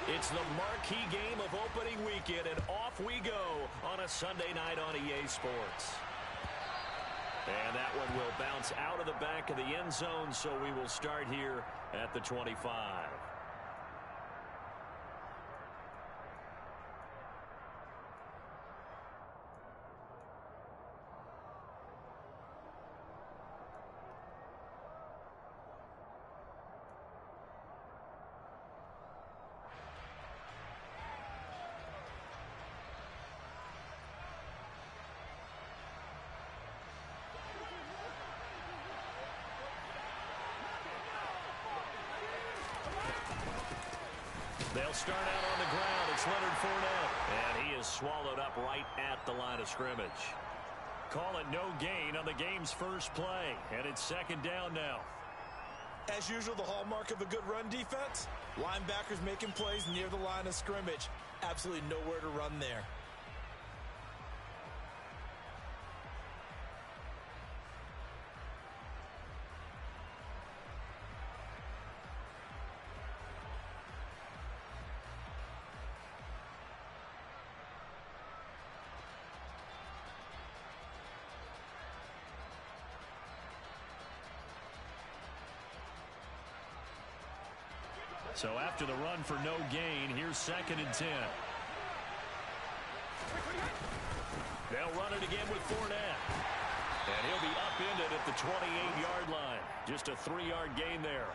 It's the marquee game of opening weekend, and off we go on a Sunday night on EA Sports. And that one will bounce out of the back of the end zone, so we will start here at the 25. They'll start out on the ground. It's Leonard Fournette. And he is swallowed up right at the line of scrimmage. Call it no gain on the game's first play. And it's second down now. As usual, the hallmark of a good run defense, linebackers making plays near the line of scrimmage. Absolutely nowhere to run there. So after the run for no gain, here's second and 10. They'll run it again with Fournette. And he'll be upended at the 28-yard line. Just a 3-yard gain there.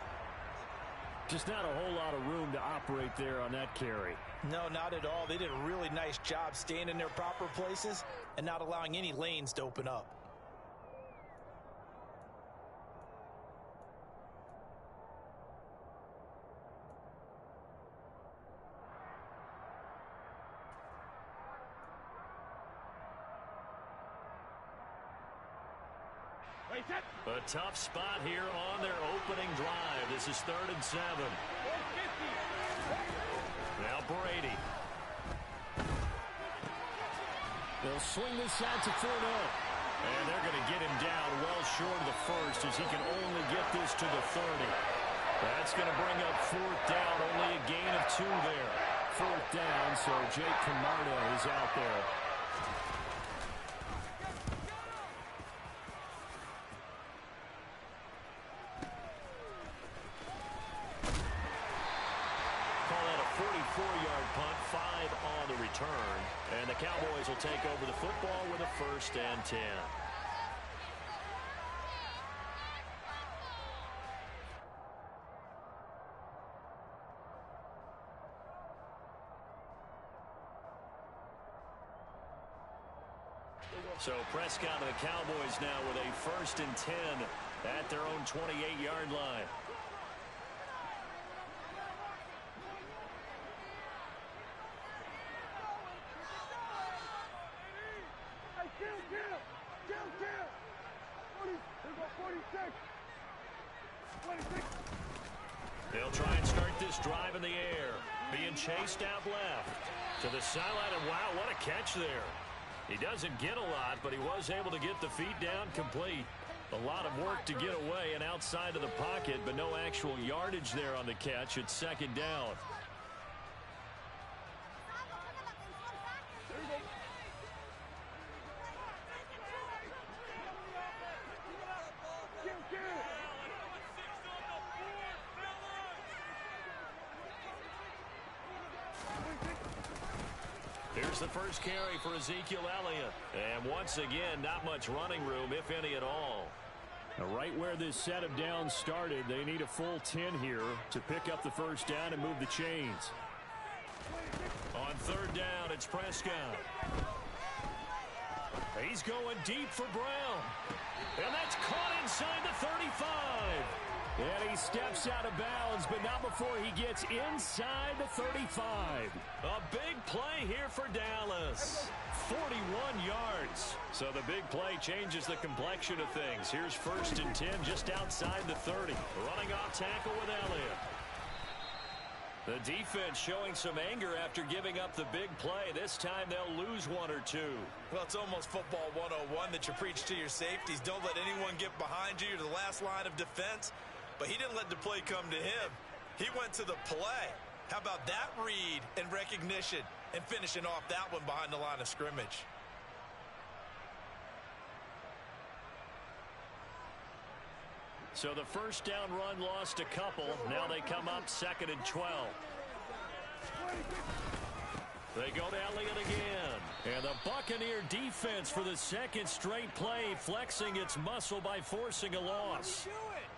Just not a whole lot of room to operate there on that carry. No, not at all. They did a really nice job staying in their proper places and not allowing any lanes to open up. A tough spot here on their opening drive. This is 3rd and 7. Now Brady. They'll swing this out to Fournette. And they're going to get him down well short of the first as he can only get this to the 30. That's going to bring up 4th down. Only a gain of 2 there. 4th down, so Jake Camarda is out there. Return, and the Cowboys will take over the football with a 1st and 10. So Prescott and the Cowboys now with a 1st and 10 at their own 28-yard line. They'll try and start this drive in the air. Being chased out left to the sideline, and wow, what a catch there. He doesn't get a lot, but he was able to get the feet down complete. A lot of work to get away and outside of the pocket, but no actual yardage there on the catch. It's second down. Here's the first carry for Ezekiel Elliott. And once again, not much running room, if any at all. Now, right where this set of downs started, they need a full 10 here to pick up the first down and move the chains. On 3rd down, it's Prescott. He's going deep for Brown. And that's caught inside the 35. And he steps out of bounds, but not before he gets inside the 35. A big play here for Dallas. 41 yards. So the big play changes the complexion of things. Here's 1st and 10 just outside the 30. Running off tackle with Elliott. The defense showing some anger after giving up the big play. This time they'll lose 1 or 2. Well, it's almost football 101 that you preach to your safeties. Don't let anyone get behind you. You're the last line of defense. But he didn't let the play come to him. He went to the play. How about that read and recognition and finishing off that one behind the line of scrimmage? So the first down run lost a couple. Now they come up 2nd and 12. They go to Elliott again. And the Buccaneer defense for the second straight play flexing its muscle by forcing a loss.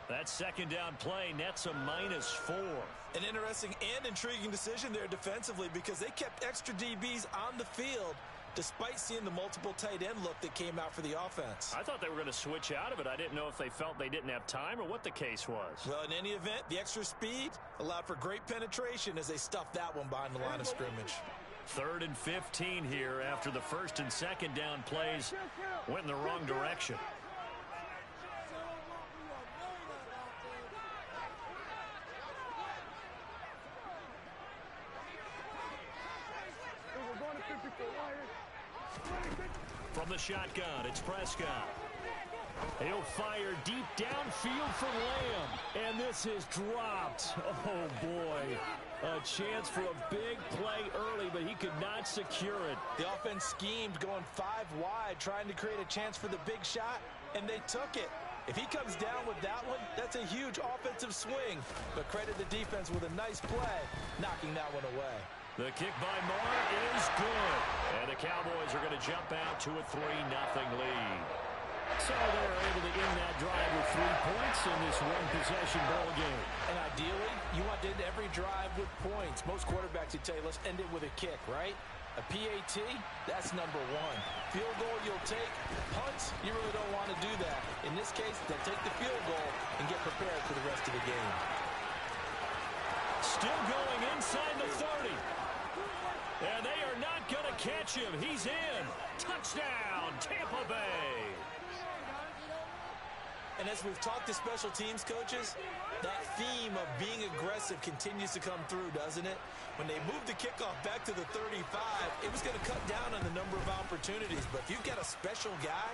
That second down play nets a -4. An interesting and intriguing decision there defensively because they kept extra DBs on the field despite seeing the multiple tight end look that came out for the offense. I thought they were going to switch out of it. I didn't know if they felt they didn't have time or what the case was. Well, in any event, the extra speed allowed for great penetration as they stuffed that one behind the line of scrimmage. 3rd and 15 here after the first and second down plays went in the wrong direction. From the shotgun, it's Prescott. He'll fire deep downfield for Lamb. And this is dropped. Oh, boy. A chance for a big play early, but he could not secure it. The offense schemed going 5 wide, trying to create a chance for the big shot, and they took it. If he comes down with that one, that's a huge offensive swing. But credit the defense with a nice play, knocking that one away. The kick by Moore is good. And the Cowboys are going to jump out to a 3-0 lead. So they're able to end that drive with 3 points in this one-possession ball game. And ideally, you want to end every drive with points. Most quarterbacks would tell you, let's end it with a kick, right? A PAT, that's number 1. Field goal you'll take. Punts, you really don't want to do that. In this case, they'll take the field goal and get prepared for the rest of the game. Still going inside the 30. And they are not going to catch him. He's in. Touchdown, Tampa Bay. And as we've talked to special teams coaches, that theme of being aggressive continues to come through, doesn't it? When they moved the kickoff back to the 35, it was going to cut down on the number of opportunities. But if you've got a special guy,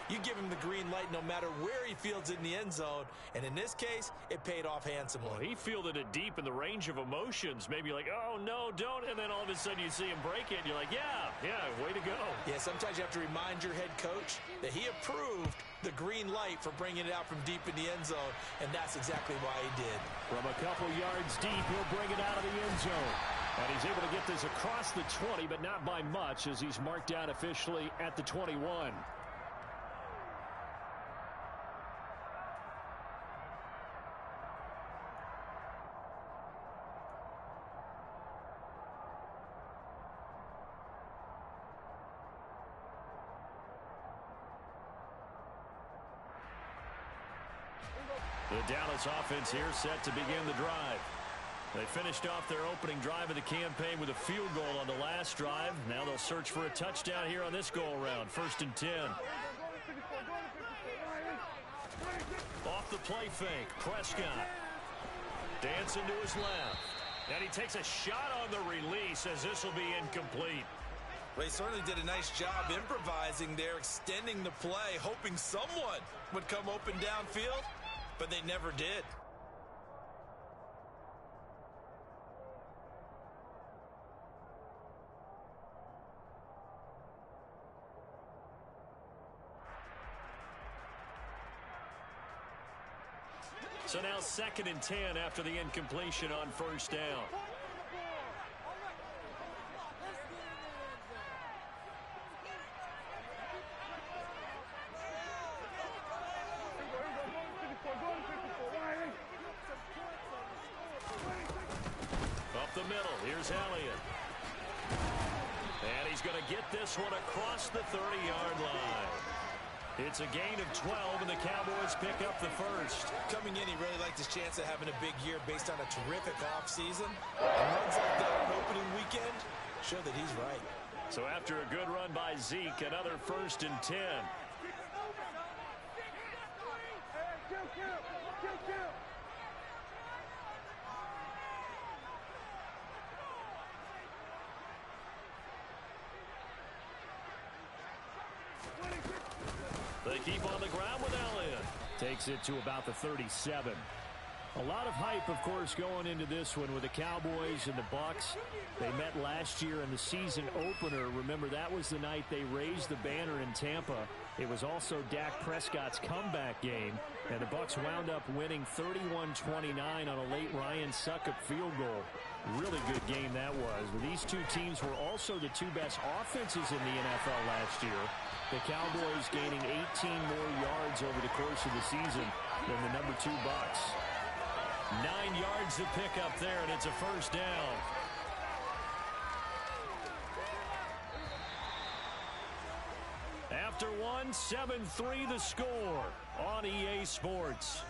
you give him the green light no matter where he fields in the end zone. And in this case, it paid off handsomely. Well, he fielded it deep in the range of emotions. Maybe like, oh, no, don't. And then all of a sudden you see him break it. And you're like, yeah, way to go. Yeah, sometimes you have to remind your head coach that he approved the green light for bringing it out from deep in the end zone. And that's exactly why he did. From a couple yards deep, he'll bring it out of the end zone. And he's able to get this across the 20, but not by much as he's marked down officially at the 21. The Dallas offense here set to begin the drive. They finished off their opening drive of the campaign with a field goal on the last drive. Now they'll search for a touchdown here on this go-around. 1st and 10. Off the play fake, Prescott. Dancing to his left. And he takes a shot on the release as this will be incomplete. Well, he certainly did a nice job improvising there, extending the play, hoping someone would come open downfield, but they never did. So now 2nd and 10 after the incompletion on 1st down. Up the middle, here's Elliott. And he's going to get this one across the 30-yard line. It's a gain of 12, and the Cowboys pick up the first. Coming in, he really liked his chance of having a big year based on a terrific offseason. And runs like that on opening weekend show that he's right. So after a good run by Zeke, another 1st and 10. They keep on the ground with Elliott. Takes it to about the 37. A lot of hype, of course, going into this one with the Cowboys and the Bucs. They met last year in the season opener. Remember, that was the night they raised the banner in Tampa. It was also Dak Prescott's comeback game, and the Bucs wound up winning 31-29 on a late Ryan Succop field goal. Really good game that was. These two teams were also the two best offenses in the NFL last year. The Cowboys gaining 18 more yards over the course of the season than the number 2 Bucs. 9 yards to pick up there, and it's a first down. After one, 7-3 the score on EA Sports.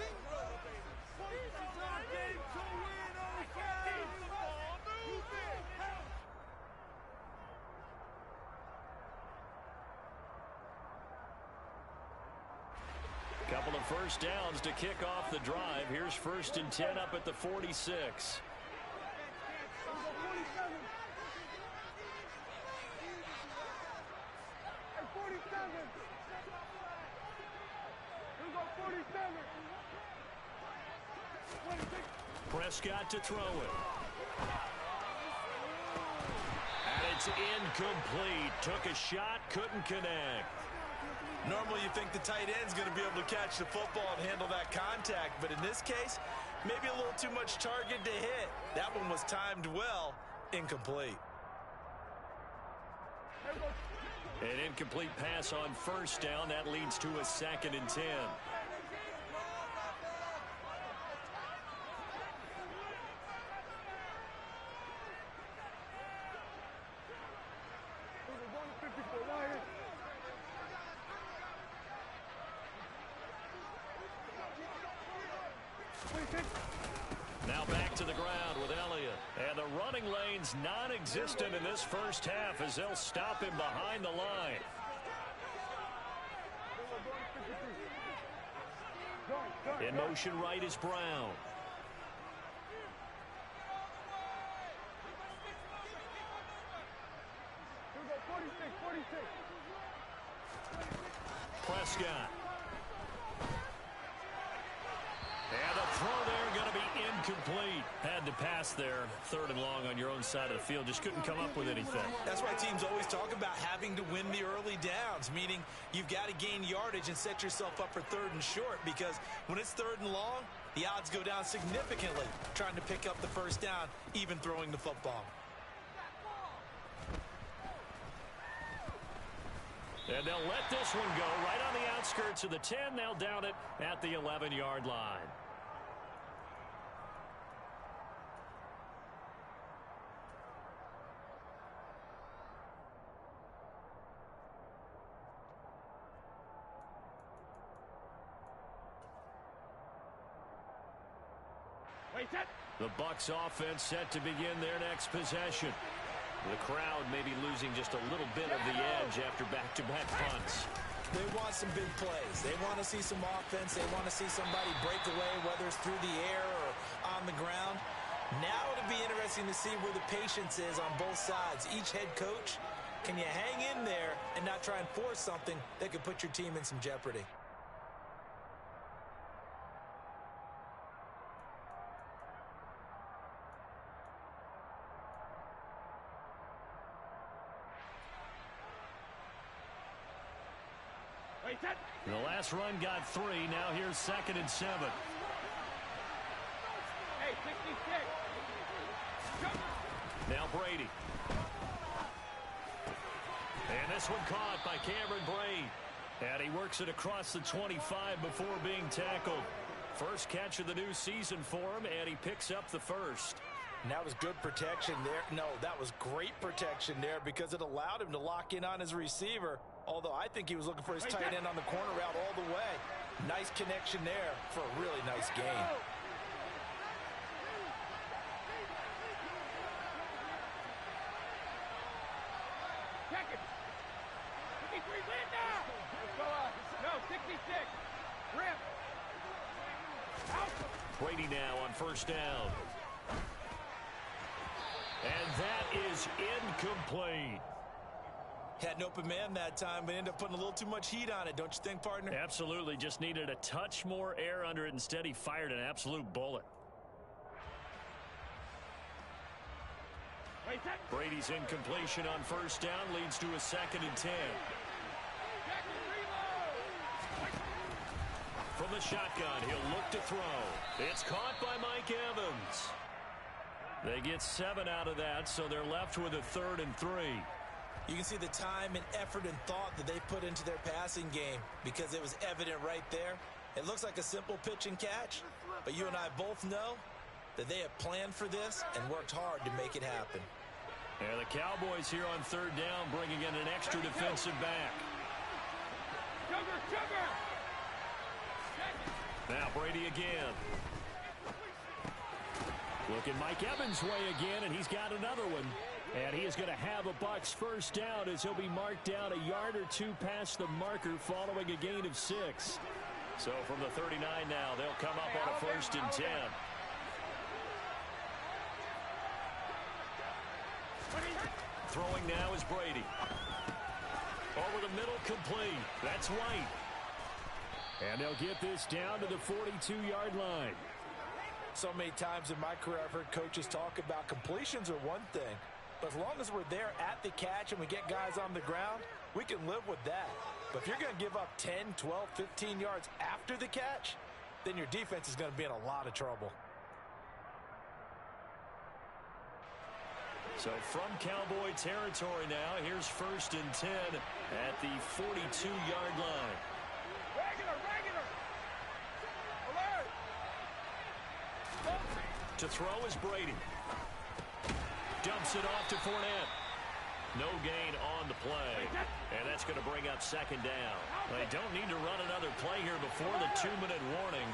Couple of first downs to kick off the drive. Here's 1st and 10 up at the 46. Prescott to throw it. And it's incomplete. Took a shot, couldn't connect. Normally you think the tight end's going to be able to catch the football and handle that contact, but in this case, maybe a little too much target to hit. That one was timed well, incomplete. An incomplete pass on first down. That leads to a 2nd and 10. Now back to the ground with Elliott. And the running lane's non-existent in this first half as they'll stop him behind the line. In motion right is Brown. Prescott. And the throw there going to be incomplete. Had to pass there, 3rd and long on your own side of the field. Just couldn't come up with anything. That's why teams always talk about having to win the early downs, meaning you've got to gain yardage and set yourself up for 3rd and short, because when it's 3rd and long, the odds go down significantly trying to pick up the first down, even throwing the football. And they'll let this one go right on the outskirts of the 10. They'll down it at the 11-yard line. The Bucs offense set to begin their next possession. The crowd maybe losing just a little bit of the edge after back-to-back punts. They want some big plays. They want to see some offense. They want to see somebody break away, whether it's through the air or on the ground. Now it'll be interesting to see where the patience is on both sides. Each head coach, can you hang in there and not try and force something that could put your team in some jeopardy? The last run got 3. Now here's 2nd and 7. Hey, 66. Now Brady. And this one caught by Cameron Brate. And he works it across the 25 before being tackled. First catch of the new season for him, and he picks up the first. And that was good protection there. No, that was great protection there because it allowed him to lock in on his receiver. Although I think he was looking for his tight end on the corner route all the way. Nice connection there for a really nice gain. Check it. 53 Linda. No, 66. Rip. Out. Brady now on first down. And that is incomplete. Had an open man that time, but ended up putting a little too much heat on it, don't you think, partner? Absolutely. Just needed a touch more air under it. Instead, he fired an absolute bullet. Brady's incompletion on first down leads to a 2nd and 10. From the shotgun, he'll look to throw. It's caught by Mike Evans. They get 7 out of that, so they're left with a 3rd and 3. You can see the time and effort and thought that they put into their passing game because it was evident right there. It looks like a simple pitch and catch, but you and I both know that they have planned for this and worked hard to make it happen. And the Cowboys here on 3rd down bringing in an extra defensive back. Now Brady again. Looking Mike Evans' way again, and he's got another one. And he is going to have a Bucs first down as he'll be marked down a yard or 2 past the marker following a gain of 6. So from the 39 now, they'll come up on a 1st and 10. Throwing now is Brady. Over the middle, complete. That's White. And they'll get this down to the 42-yard line. So many times in my career I've heard coaches talk about completions are one thing. But as long as we're there at the catch and we get guys on the ground, we can live with that. But if you're going to give up 10, 12, 15 yards after the catch, then your defense is going to be in a lot of trouble. So from Cowboy territory now, here's 1st and 10 at the 42-yard line. Regular. Alert. To throw is Brady. Dumps it off to Fournette. No gain on the play. And that's going to bring up 2nd down. They don't need to run another play here before the 2-minute warning.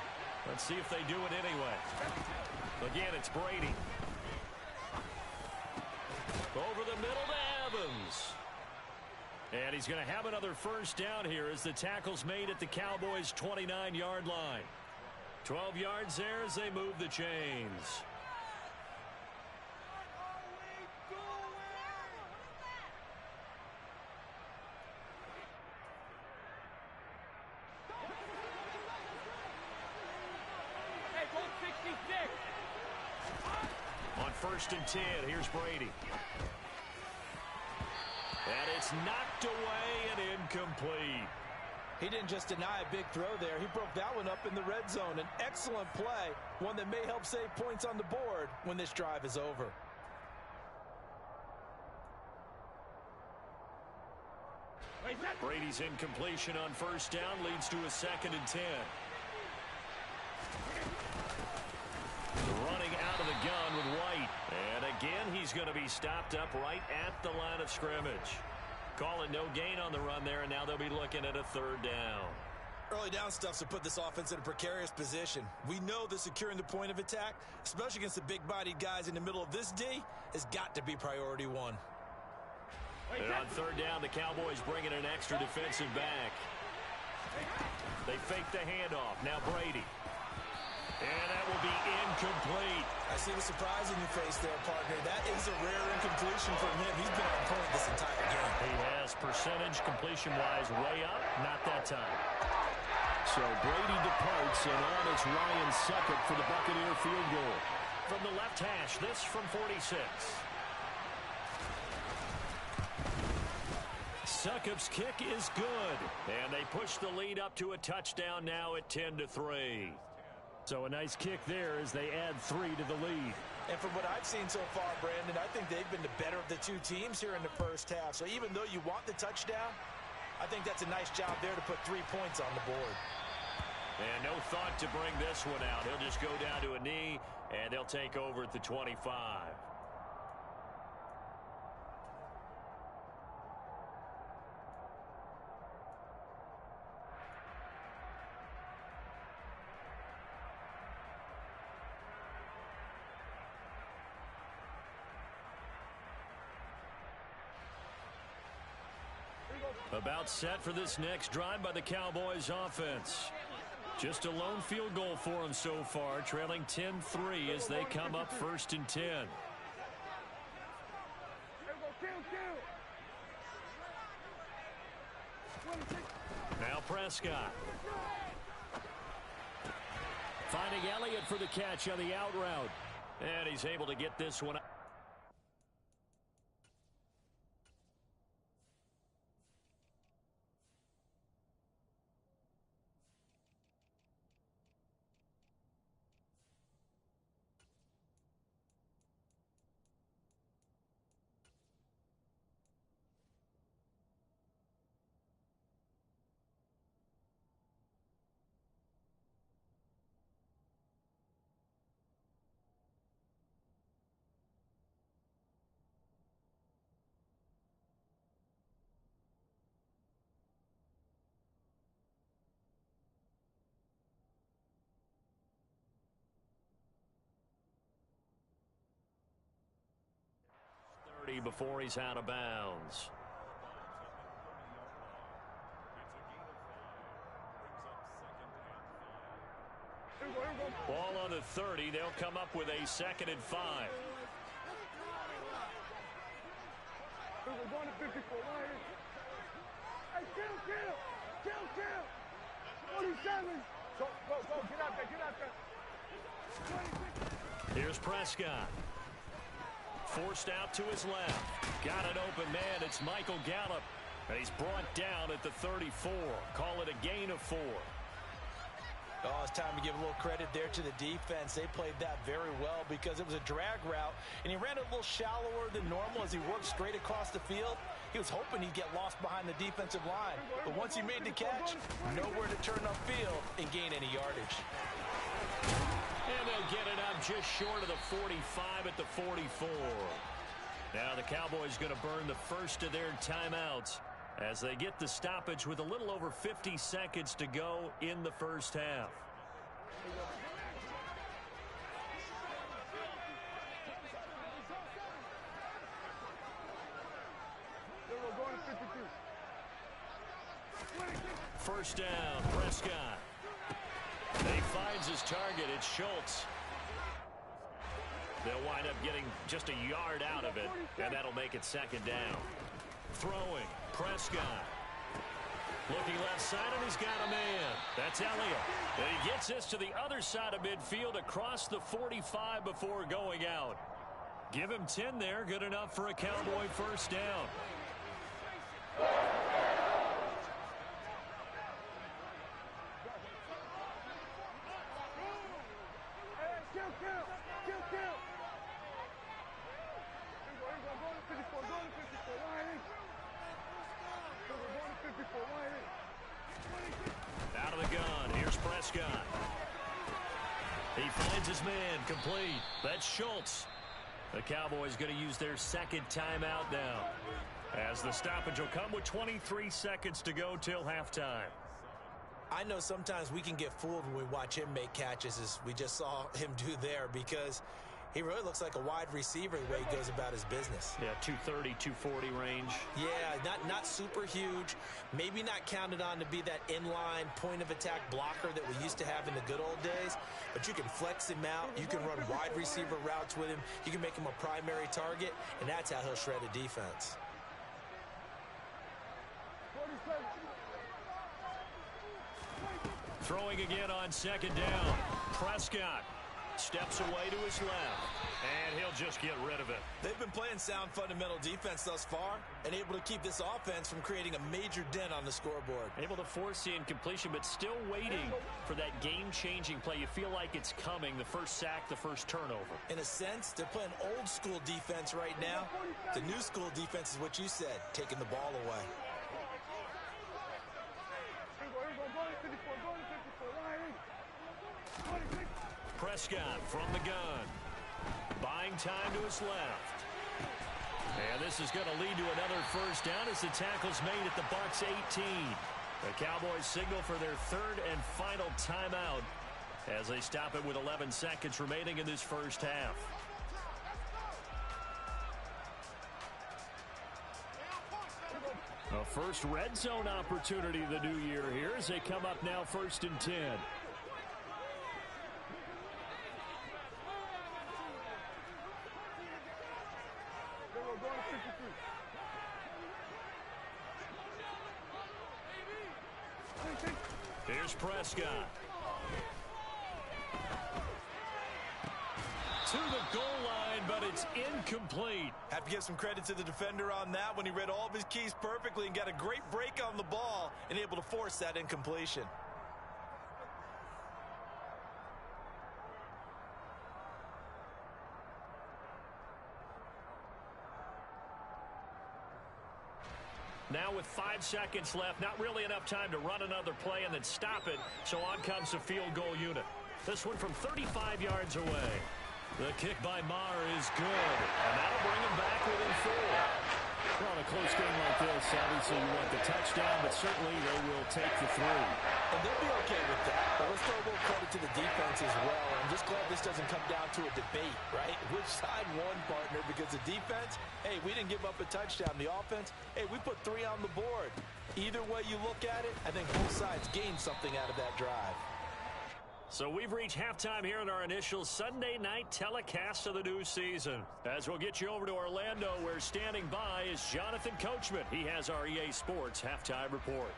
Let's see if they do it anyway. Again, it's Brady. Over the middle to Evans. And he's going to have another first down here as the tackle's made at the Cowboys' 29-yard line. 12 yards there as they move the chains. On 1st and 10, here's Brady. And it's knocked away and incomplete. He didn't just deny a big throw there. He broke that one up in the red zone. An excellent play, one that may help save points on the board when this drive is over. Brady's incompletion on first down leads to a 2nd and 10. Running out of the gun with White. And again, he's going to be stopped up right at the line of scrimmage. Calling no gain on the run there, and now they'll be looking at a 3rd down. Early down stuff's to put this offense in a precarious position. We know that securing the point of attack, especially against the big-bodied guys in the middle of this D, has got to be priority 1. And on 3rd down, the Cowboys bringing an extra defensive back. They fake the handoff. Now Brady. And that will be incomplete. I see the surprise in your face there, partner. That is a rare incompletion from him. He's been on point this entire game. He has percentage completion-wise way up. Not that time. So Brady departs, and on is Ryan Succop for the Buccaneer field goal. From the left hash, this from 46. Succop's kick is good. And they push the lead up to a touchdown now at 10-3. So a nice kick there as they add 3 to the lead. And from what I've seen so far, Brandon, I think they've been the better of the 2 teams here in the first half. So even though you want the touchdown, I think that's a nice job there to put 3 points on the board. And no thought to bring this one out. He'll just go down to a knee, and they'll take over at the 25. About set for this next drive by the Cowboys offense. Just a lone field goal for them so far, trailing 10-3 as they come up 1st and 10. Now Prescott. Finding Elliott for the catch on the out route. And he's able to get this one. Before he's out of bounds. Ball on the 30. They'll come up with a 2nd and 5. We're going to 54. Hey, kill. 47. Go, get out there. 26. Here's Prescott. Forced out to his left. Got an open man. It's Michael Gallup. And he's brought down at the 34. Call it a gain of 4. Oh, it's time to give a little credit there to the defense. They played that very well because it was a drag route, and he ran a little shallower than normal as he worked straight across the field. He was hoping he'd get lost behind the defensive line. But once he made the catch, nowhere to turn upfield and gain any yardage. And they'll get it up just short of the 45 at the 44. Now the Cowboys going to burn the first of their timeouts as they get the stoppage with a little over 50 seconds to go in the first half. First down, Prescott. He finds his target. It's Schultz. They'll wind up getting just a yard out of it, and that'll make it 2nd down. Throwing, Prescott. Looking left side, and he's got a man. That's Elliott. And he gets this to the other side of midfield across the 45 before going out. Give him 10 there. Good enough for a Cowboy first down. Out of the gun. Here's Prescott. He finds his man complete. That's Schultz. The Cowboys going to use their 2nd timeout now, as the stoppage will come with 23 seconds to go till halftime. I know sometimes we can get fooled when we watch him make catches, as we just saw him do there, because he really looks like a wide receiver the way he goes about his business. Yeah, 230, 240 range. Yeah, not super huge. Maybe not counted on to be that inline point-of-attack blocker that we used to have in the good old days. But you can flex him out. You can run wide receiver routes with him. You can make him a primary target, and that's how he'll shred a defense. Throwing again on 2nd down. Prescott steps away to his left, and he'll just get rid of it. They've been playing sound fundamental defense thus far and able to keep this offense from creating a major dent on the scoreboard. Able to force the incompletion, but still waiting for that game-changing play. You feel like it's coming, the first sack, the first turnover. In a sense, they're playing old-school defense right now. The new-school defense is what you said, taking the ball away. Prescott from the gun. Buying time to his left. And this is going to lead to another first down as the tackle's made at the Bucs 18. The Cowboys signal for their 3rd and final timeout as they stop it with 11 seconds remaining in this first half. A first red zone opportunity of the new year here as they come up now 1st and 10. Here's Prescott. To the goal line, but it's incomplete. Have to give some credit to the defender on that when he read all of his keys perfectly and got a great break on the ball and able to force that incompletion. Now with 5 seconds left, not really enough time to run another play and then stop it, so on comes the field goal unit. This one from 35 yards away. The kick by Maher is good, and that'll bring him back within 4. Well, in a close game like this, obviously you want the touchdown, but certainly they will take the 3. And they'll be okay with that. But let's throw a little credit to the defense as well. I'm just glad this doesn't come down to a debate, right? Which side won, partner? Because the defense, hey, we didn't give up a touchdown. The offense, hey, we put 3 on the board. Either way you look at it, I think both sides gained something out of that drive. So we've reached halftime here in our initial Sunday night telecast of the new season. As we'll get you over to Orlando, where standing by is Jonathan Coachman. He has our EA Sports halftime report.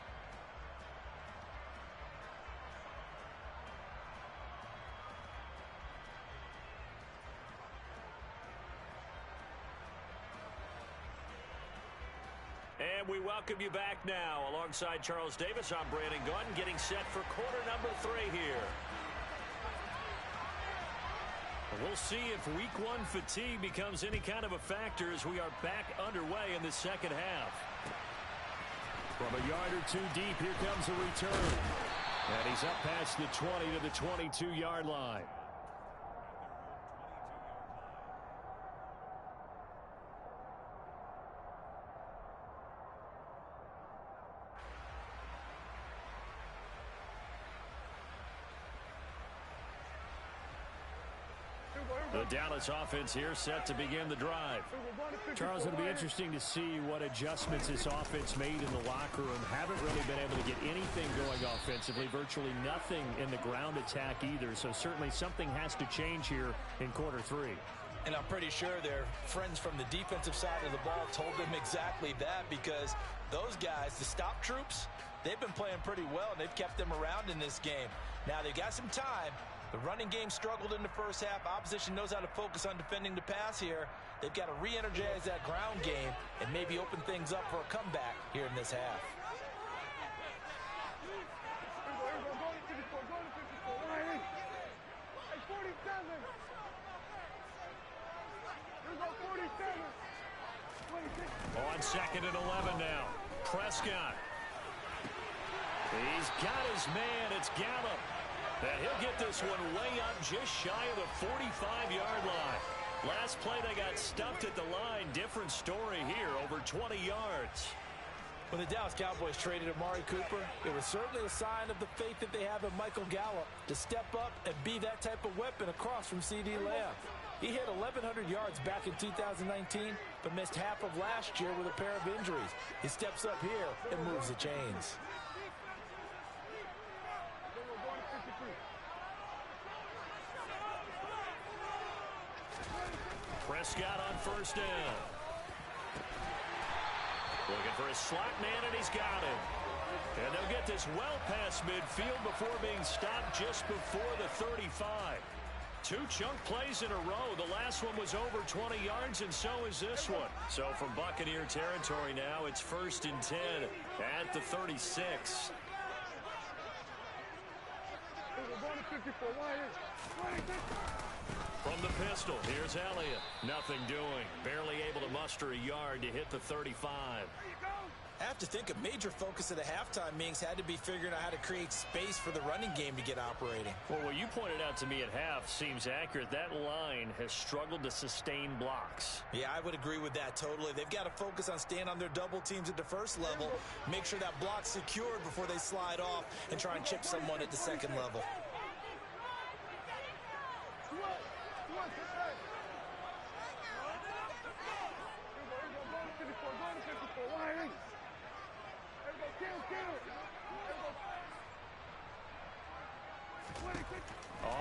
And we welcome you back now. Alongside Charles Davis, I'm Brandon Gunn, getting set for quarter number 3 here. We'll see if week 1 fatigue becomes any kind of a factor as we are back underway in the second half. From a yard or 2 deep, here comes a return. And he's up past the 20 to the 22-yard line. The Dallas offense here set to begin the drive. Charles, it'll be interesting to see what adjustments this offense made in the locker room. Haven't really been able to get anything going offensively, virtually nothing in the ground attack either. So certainly something has to change here in quarter 3. And I'm pretty sure their friends from the defensive side of the ball told them exactly that, because those guys, the stop troops, they've been playing pretty well, and they've kept them around in this game. Now they've got some time. The running game struggled in the first half. Opposition knows how to focus on defending the pass here. They've got to re-energize that ground game and maybe open things up for a comeback here in this half. On 2nd and 11 now. Prescott. He's got his man. It's Gallup. And he'll get this one way up just shy of the 45-yard line. Last play, they got stuffed at the line. Different story here, over 20 yards. When the Dallas Cowboys traded Amari Cooper, it was certainly a sign of the faith that they have in Michael Gallup to step up and be that type of weapon across from C.D. Lamb. He hit 1,100 yards back in 2019, but missed half of last year with a pair of injuries. He steps up here and moves the chains. Prescott on 1st down. Looking for a slot man, and he's got him. And they'll get this well past midfield before being stopped just before the 35. 2 chunk plays in a row. The last one was over 20 yards, and so is this one. So from Buccaneer territory now, it's 1st and 10 at the 36. From the pistol, here's Elliott. Nothing doing. Barely able to muster a yard to hit the 35. I have to think a major focus of the halftime meetings had to be figuring out how to create space for the running game to get operating. Well, what you pointed out to me at half seems accurate. That line has struggled to sustain blocks. Yeah, I would agree with that totally. They've got to focus on staying on their double teams at the first level, make sure that block's secured before they slide off and try and chip someone at the second level.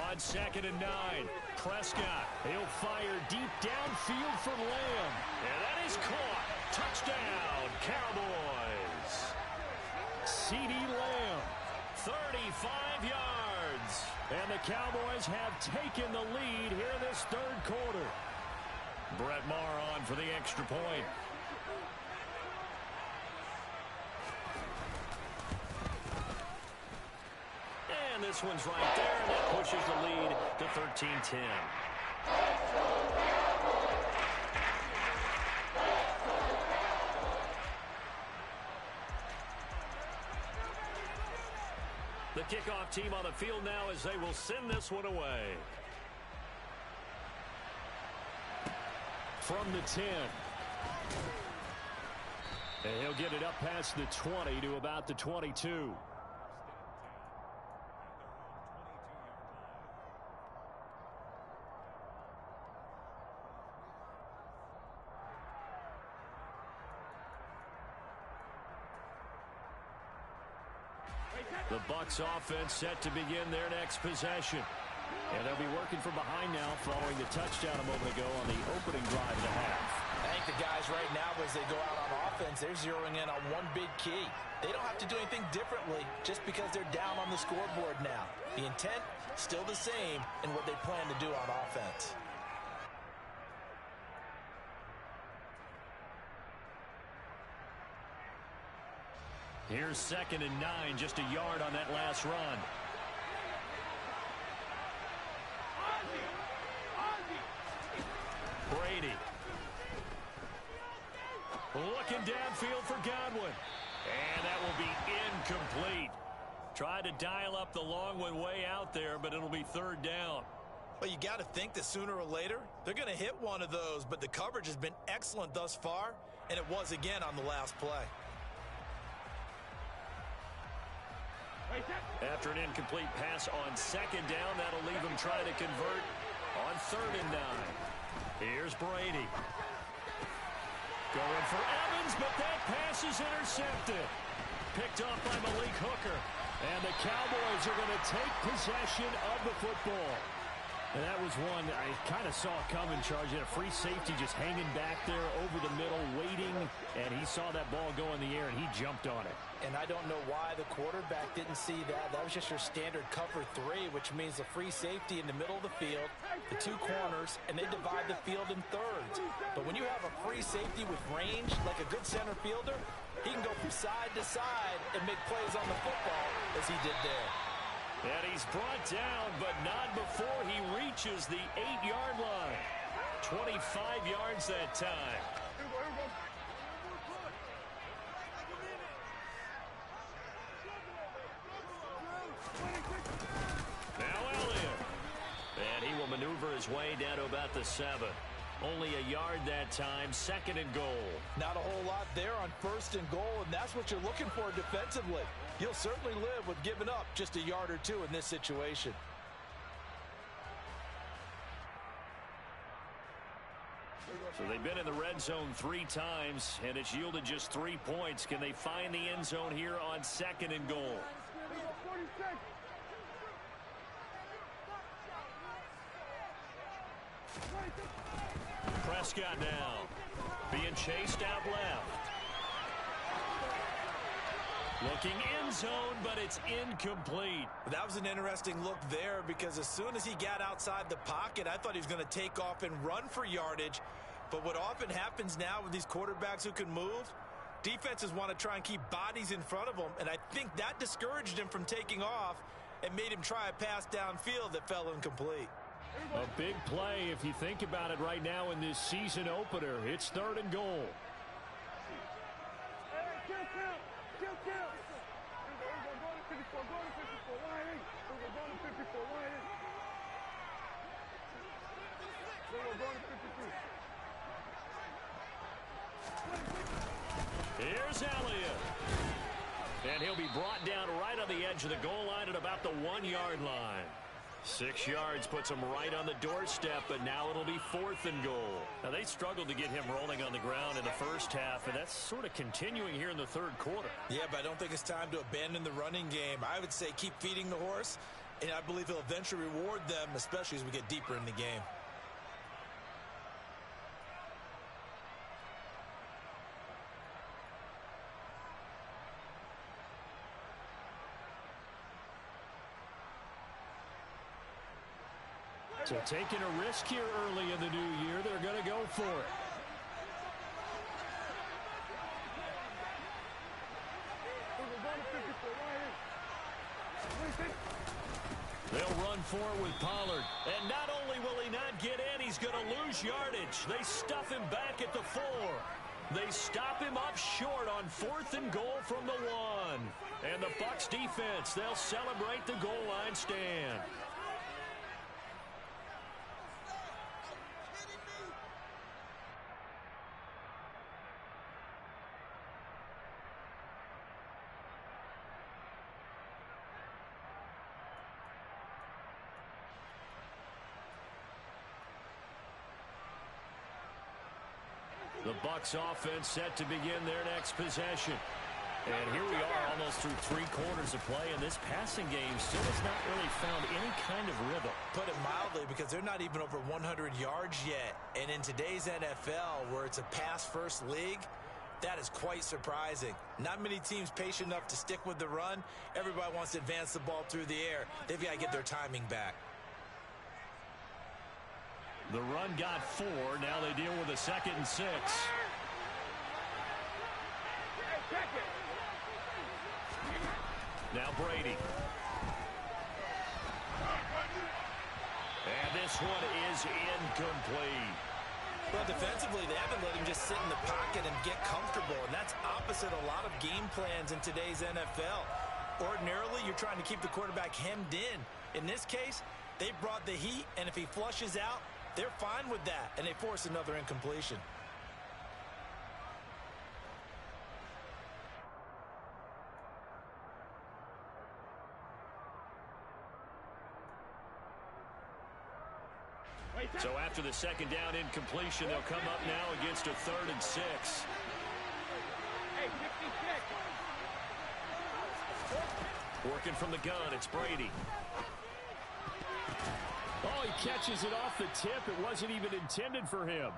On 2nd and 9, Prescott. He'll fire deep downfield for Lamb. And that is caught. Touchdown, Cowboys. C.D. Lamb, 30 yards. And the Cowboys have taken the lead here in this third quarter. Brett Maher on for the extra point. And this one's right there, and that pushes the lead to 13-10. The kickoff team on the field now as they will send this one away. From the 10. And he'll get it up past the 20 to about the 22. The Bucs offense set to begin their next possession. And they'll be working from behind now following the touchdown a moment ago on the opening drive of the half. I think the guys right now, as they go out on offense, they're zeroing in on one big key. They don't have to do anything differently just because they're down on the scoreboard now. The intent, still the same in what they plan to do on offense. Here's 2nd and 9, just a yard on that last run. Brady. Looking downfield for Godwin. And that will be incomplete. Tried to dial up the long one way out there, but it'll be 3rd down. Well, you got to think that sooner or later, they're going to hit one of those, but the coverage has been excellent thus far, and it was again on the last play. After an incomplete pass on 2nd down, that'll leave him trying to convert on 3rd and 9. Here's Brady. Going for Evans, but that pass is intercepted. Picked off by Malik Hooker. And the Cowboys are going to take possession of the football. And that was one I kind of saw coming, Charge. Had a free safety just hanging back there over the middle, waiting. And he saw that ball go in the air, and he jumped on it. And I don't know why the quarterback didn't see that. That was just your standard cover 3, which means a free safety in the middle of the field, the 2 corners, and they divide the field in thirds. But when you have a free safety with range, like a good center fielder, he can go from side to side and make plays on the football as he did there. And he's brought down, but not before he reaches the 8-yard line. 25 yards that time. Now Elliott. And he will maneuver his way down to about the 7. Only a yard that time, 2nd and goal. Not a whole lot there on 1st and goal, and that's what you're looking for defensively. You'll certainly live with giving up just a yard or 2 in this situation. So they've been in the red zone 3 times, and it's yielded just 3 points. Can they find the end zone here on 2nd and goal? Prescott now being chased out left. Looking end zone, but it's incomplete. That was an interesting look there because as soon as he got outside the pocket, I thought he was going to take off and run for yardage. But what often happens now with these quarterbacks who can move, defenses want to try and keep bodies in front of them, and I think that discouraged him from taking off and made him try a pass downfield that fell incomplete. A big play if you think about it right now in this season opener. It's 3rd and goal. Here's Elliott. And he'll be brought down right on the edge of the goal line at about the 1-yard line. 6 yards puts him right on the doorstep, but now it'll be 4th and goal. Now, they struggled to get him rolling on the ground in the first half, and that's sort of continuing here in the 3rd quarter. Yeah, but I don't think it's time to abandon the running game. I would say keep feeding the horse, and I believe he'll eventually reward them, especially as we get deeper in the game. So taking a risk here early in the new year, they're going to go for it. They'll run for it with Pollard. And not only will he not get in, he's going to lose yardage. They stuff him back at the 4. They stop him up short on 4th and goal from the 1. And the Bucs defense, they'll celebrate the goal line stand. The Bucs offense set to begin their next possession. And here we are almost through 3 quarters of play, and this passing game still has not really found any kind of rhythm. Put it mildly, because they're not even over 100 yards yet. And in today's NFL, where it's a pass-first league, that is quite surprising. Not many teams patient enough to stick with the run. Everybody wants to advance the ball through the air. They've got to get their timing back. The run got 4. Now they deal with a 2nd and 6. Now Brady. And this one is incomplete. Well, defensively, they haven't let him just sit in the pocket and get comfortable, and that's opposite a lot of game plans in today's NFL. Ordinarily, you're trying to keep the quarterback hemmed in. In this case, they brought the heat, and if he flushes out, they're fine with that, and they force another incompletion. So after the 2nd down incompletion, they'll come up now against a 3rd and 6. Working from the gun, it's Brady. Oh, he catches it off the tip. It wasn't even intended for him.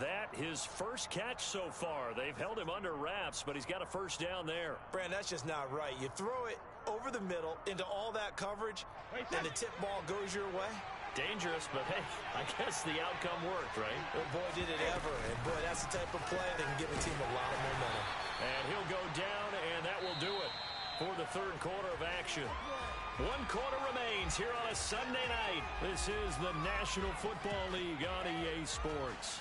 That his first catch so far. They've held him under wraps, but he's got a 1st down there. Brand, that's just not right. You throw it over the middle into all that coverage, and the tip ball goes your way. Dangerous, but hey, I guess the outcome worked, right? Well, boy, did it ever. And boy, that's the type of play that can give a team a lot of momentum. And he'll go down, and that will do it for the 3rd quarter of action. 1 quarter remains here on a Sunday night. This is the National Football League on EA Sports.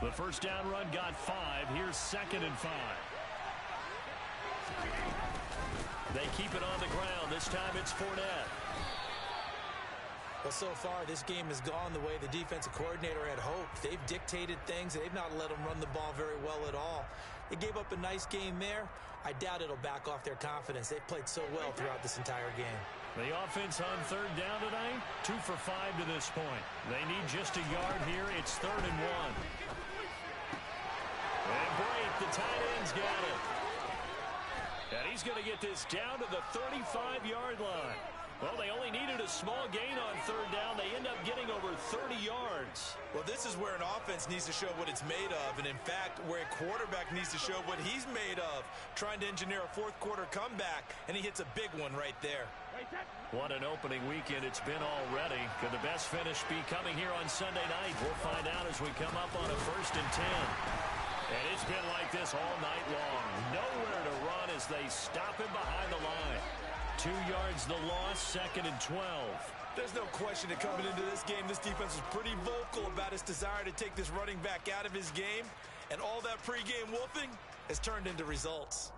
The 1st down run got 5. Here's 2nd and 5. They keep it on the ground. This time it's Fournette. Well, so far, this game has gone the way the defensive coordinator had hoped. They've dictated things. They've not let them run the ball very well at all. They gave up a nice game there. I doubt it'll back off their confidence. They've played so well throughout this entire game. The offense on 3rd down tonight, 2 for 5 to this point. They need just a yard here. It's 3rd and 1. And Brate, the tight end's got it. And he's going to get this down to the 35-yard line. Well, they only needed a small gain on 3rd down. They end up getting over 30 yards. Well, this is where an offense needs to show what it's made of. And, in fact, where a quarterback needs to show what he's made of. Trying to engineer a 4th quarter comeback, and he hits a big one right there. What an opening weekend it's been already. Could the best finish be coming here on Sunday night? We'll find out as we come up on a 1st and 10. And it's been like this all night long. Nowhere to run as they stop him behind the line. 2 yards the loss, 2nd and 12. There's no question that coming into this game, this defense was pretty vocal about its desire to take this running back out of his game. And all that pregame wolfing has turned into results.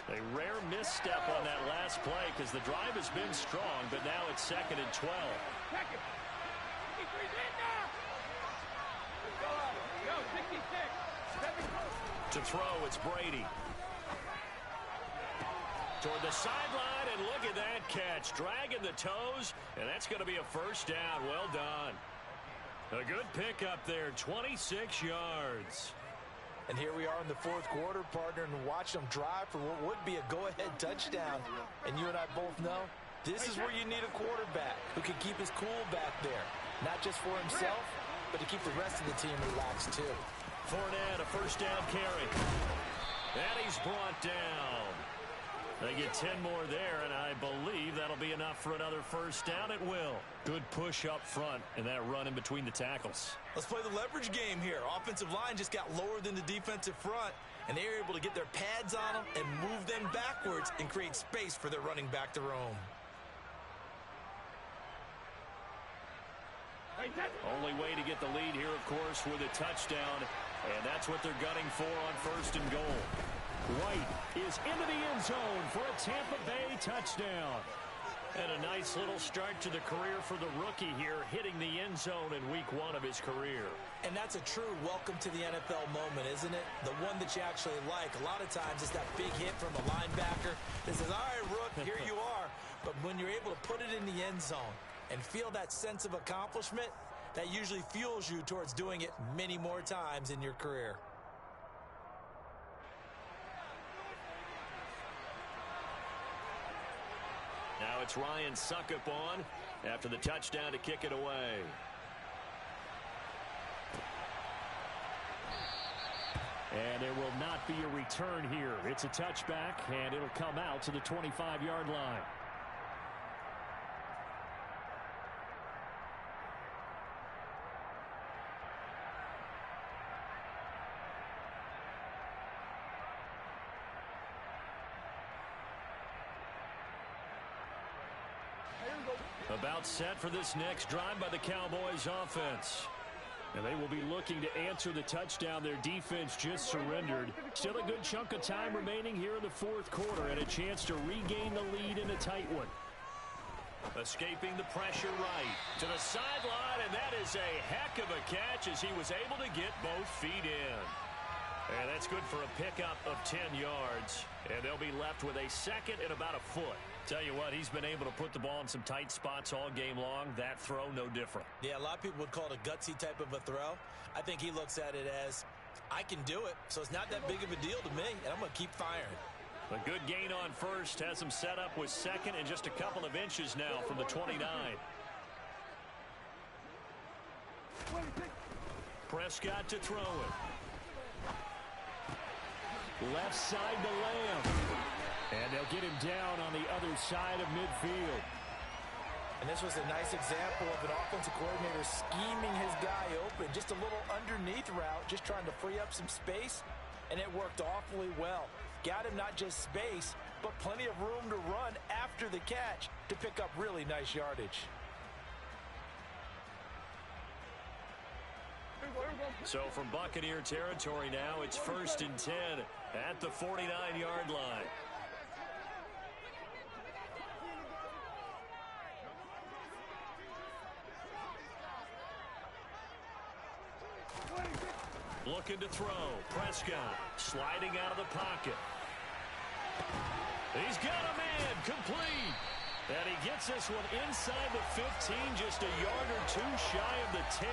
A rare misstep on that last play because the drive has been strong, but now it's 2nd and 12. To throw, it's Brady. Toward the sideline, and look at that catch. Dragging the toes, and that's going to be a 1st down. Well done. A good pickup there, 26 yards. And here we are in the 4th quarter, partner, and watch them drive for what would be a go-ahead touchdown. And you and I both know This is where you need a quarterback who can keep his cool back there. Not just for himself, but to keep the rest of the team relaxed too. Fournette, a first down carry. And he's brought down. They get 10 more there, and I believe that'll be enough for another first down. It will. Good push up front and that run in between the tackles. Let's play the leverage game here. Offensive line just got lower than the defensive front, and they were able to get their pads on them and move them backwards and create space for their running back to roam. Only way to get the lead here, of course, with a touchdown, and that's what they're gunning for on first and goal. White is into the end zone for a Tampa Bay touchdown. And a nice little start to the career for the rookie here, hitting the end zone in week 1 of his career. And that's a true welcome to the NFL moment, isn't it? The one that you actually like. A lot of times it's that big hit from a linebacker that says, all right, Rook, here you are. But when you're able to put it in the end zone and feel that sense of accomplishment, that usually fuels you towards doing it many more times in your career. Now it's Ryan Succop on after the touchdown to kick it away. And there will not be a return here. It's a touchback, and it'll come out to the 25-yard line. About set for this next drive by the Cowboys offense. And they will be looking to answer the touchdown their defense just surrendered. Still a good chunk of time remaining here in the fourth quarter and a chance to regain the lead in a tight one. Escaping the pressure right to the sideline, and that is a heck of a catch as he was able to get both feet in. And that's good for a pickup of 10 yards. And they'll be left with a second and about a foot. Tell you what, he's been able to put the ball in some tight spots all game long. That throw, no different. Yeah, a lot of people would call it a gutsy type of a throw. I think he looks at it as, I can do it, so it's not that big of a deal to me, and I'm going to keep firing. A good gain on first. Has him set up with second and just a couple of inches now from the 29. Prescott to throw it. Left side to Lamb. And they'll get him down on the other side of midfield. And this was a nice example of an offensive coordinator scheming his guy open. Just a little underneath route, just trying to free up some space. And it worked awfully well. Got him not just space, but plenty of room to run after the catch to pick up really nice yardage. So from Buccaneer territory now, it's 1st and 10 at the 49-yard line. Looking to throw. Prescott sliding out of the pocket. He's got a man complete. And he gets this one inside the 15, just a yard or two shy of the 10.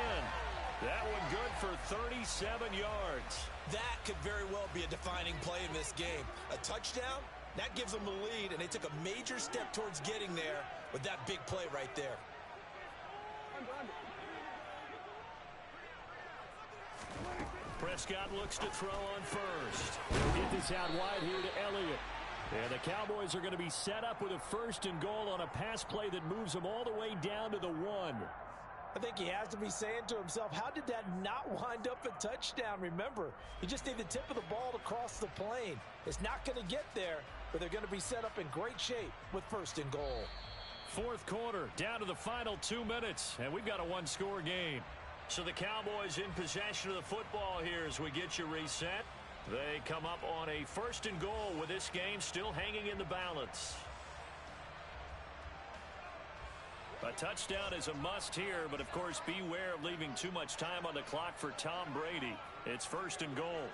That one good for 37 yards. That could very well be a defining play in this game. A touchdown, that gives them the lead, and they took a major step towards getting there with that big play right there. Prescott looks to throw on first. Get this out wide here to Elliott. And the Cowboys are going to be set up with a 1st and goal on a pass play that moves them all the way down to the 1. I think he has to be saying to himself, how did that not wind up a touchdown? Remember, you just need the tip of the ball to cross the plane. It's not going to get there, but they're going to be set up in great shape with 1st and goal. Fourth quarter, down to the final 2 minutes, and we've got a one-score game. So the Cowboys in possession of the football here as we get you reset. They come up on a 1st and goal with this game still hanging in the balance. A touchdown is a must here, but of course beware of leaving too much time on the clock for Tom Brady. It's 1st and goal.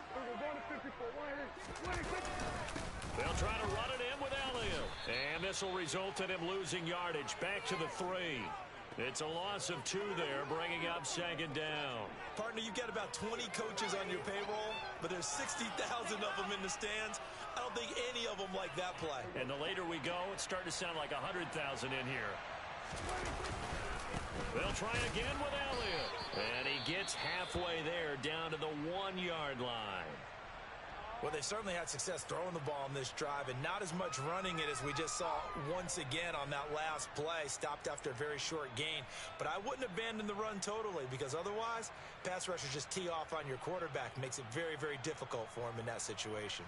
They'll try to run it in with Elliott. And this will result in him losing yardage back to the 3. It's a loss of 2 there, bringing up second down. Partner, you've got about 20 coaches on your payroll, but there's 60,000 of them in the stands. I don't think any of them like that play. And the later we go, it's starting to sound like 100,000 in here. They'll try again with Elliott. And he gets halfway there, down to the 1-yard line. Well, they certainly had success throwing the ball in this drive and not as much running it as we just saw once again on that last play. Stopped after a very short gain. But I wouldn't abandon the run totally, because otherwise, pass rushers just tee off on your quarterback. Makes it very, very difficult for him in that situation.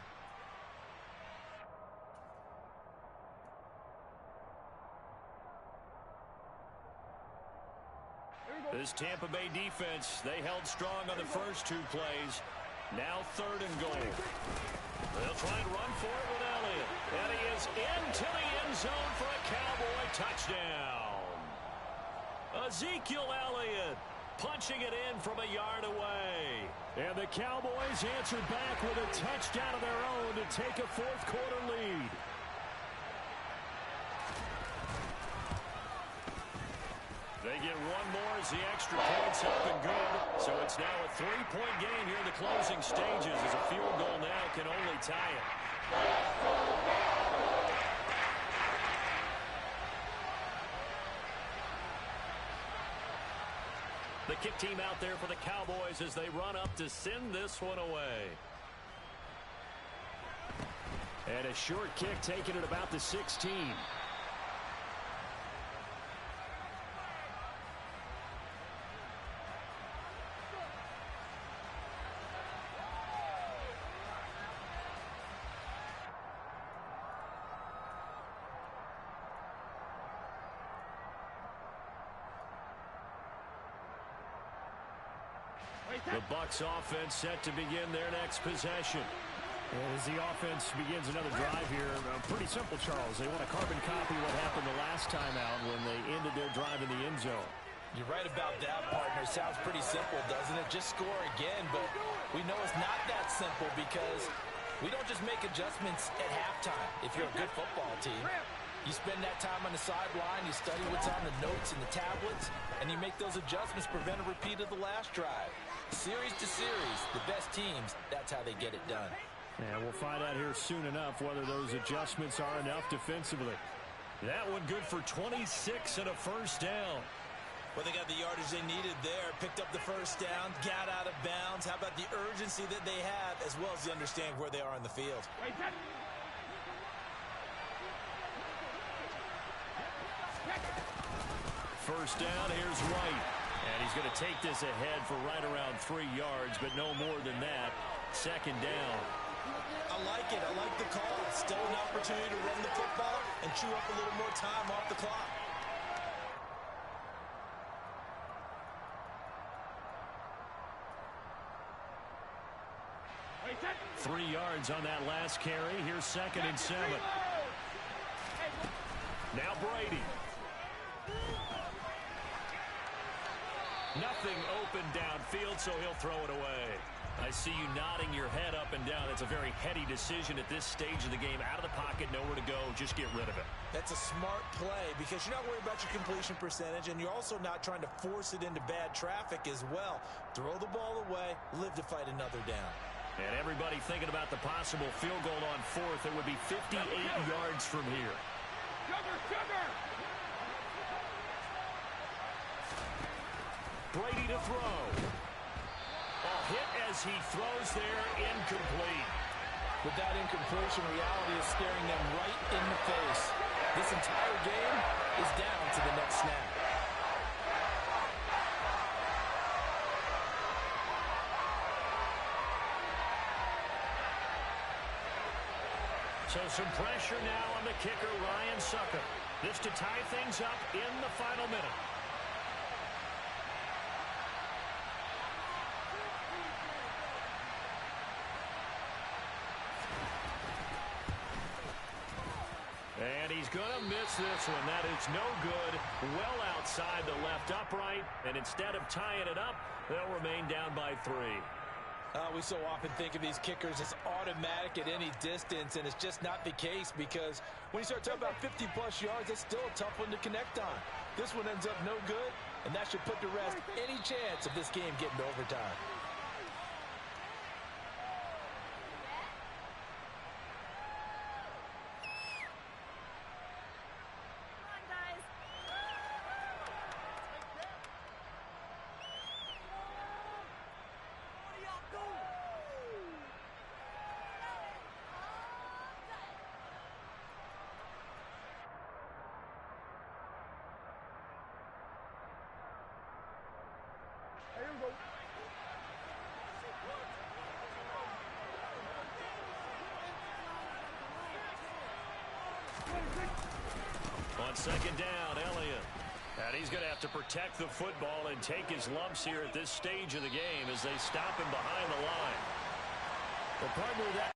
This Tampa Bay defense, they held strong on the first 2 plays. Now 3rd and goal. They'll try and run for it with Elliott. And he is into the end zone for a Cowboy touchdown. Ezekiel Elliott punching it in from a yard away. And the Cowboys answered back with a touchdown of their own to take a 4th quarter lead. They get 1 more as the extra point's up and good. So it's now a 3-point game here in the closing stages, as a field goal now can only tie it. The kick team out there for the Cowboys as they run up to send this one away. And a short kick taken at about the 16. The Bucs offense set to begin their next possession. And as the offense begins another drive here, pretty simple, Charles. They want to carbon copy what happened the last time out when they ended their drive in the end zone. You're right about that, partner. Sounds pretty simple, doesn't it? Just score again, but we know it's not that simple, because we don't just make adjustments at halftime if you're a good football team. You spend that time on the sideline, you study what's on the notes and the tablets, and you make those adjustments, prevent a repeat of the last drive. Series to series, the best teams, that's how they get it done. And we'll find out here soon enough whether those adjustments are enough defensively. That one good for 26 and a 1st down. Well, they got the yardage they needed there, picked up the 1st down, got out of bounds. How about the urgency that they have, as well as they understand where they are on the field. First down, here's White. And he's going to take this ahead for right around 3 yards, but no more than that. 2nd down. I like it. I like the call. Still an opportunity to run the football and chew up a little more time off the clock. Three yards on that last carry. Here's 2nd and 7. Now Brady. Nothing open downfield, so he'll throw it away. I see you nodding your head up and down. It's a very heady decision at this stage of the game. Out of the pocket, nowhere to go. Just get rid of it. That's a smart play, because you're not worried about your completion percentage, and you're also not trying to force it into bad traffic as well. Throw the ball away, live to fight another down. And everybody thinking about the possible field goal on 4th. It would be 58 yards from here. Brady to throw. A hit as he throws there, incomplete. With that incompletion, reality is staring them right in the face. This entire game is down to the next snap. So some pressure now on the kicker, Ryan Succop. This to tie things up in the final minute. And he's going to miss this one. That is no good. Well outside the left upright. And instead of tying it up, they'll remain down by 3. We so often think of these kickers as automatic at any distance, and it's just not the case because when you start talking about 50-plus yards, that's still a tough one to connect on. This one ends up no good, and that should put to rest any chance of this game getting to overtime. On second down, Elliott. And he's going to have to protect the football and take his lumps here at this stage of the game as they stop him behind the line. Well, partner, that